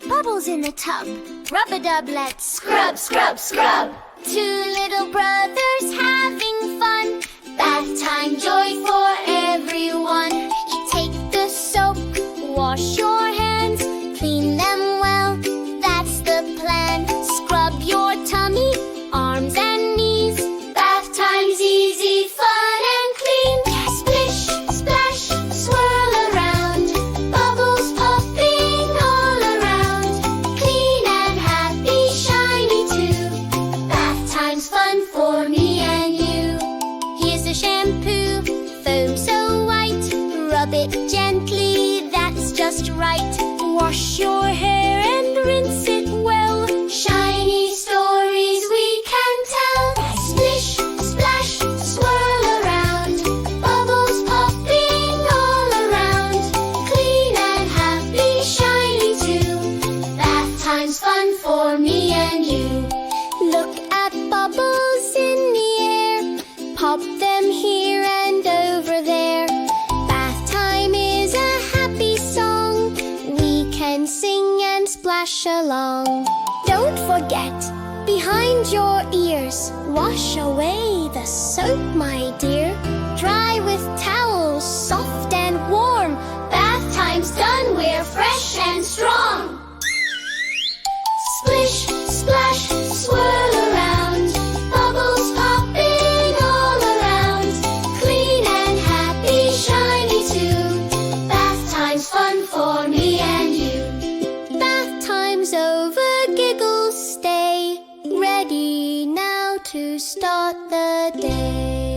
bubbles in the tub. Rub-a-dub, let's scrub, scrub, scrub. Two little brothers having fun. Bath time, joy for everyone. You take the soap, wash your hands, clean them well, that's the plan. Scrub your tummy, arms and knees. Bath time's easy, fun and clean. Splish, splash, swirl around, bubbles popping all around. Clean and happy, shiny too. Bath time's fun for me and you. Here's the shampoo, foam so white. Rub it gently, that's just right. Wash your hair and rinse it well. Shiny stories we can tell. Splish, splash, swirl around, bubbles popping all around. Clean and happy, shiny too. Bath time's fun for me and you. Look at bubbles in the air, pop them here and over there. Bath time is a happy song, we can sing and splash along. Don't forget, behind your ears, wash away the soap, my dear. Dry with towels, soft and warm. Bath time's done, we're fresh and strong. Splish, splash, swirl around, bubbles popping all around. Clean and happy, shiny too. Bath time's fun for me and you. Bath time's over, giggles stay. Ready now to start the day.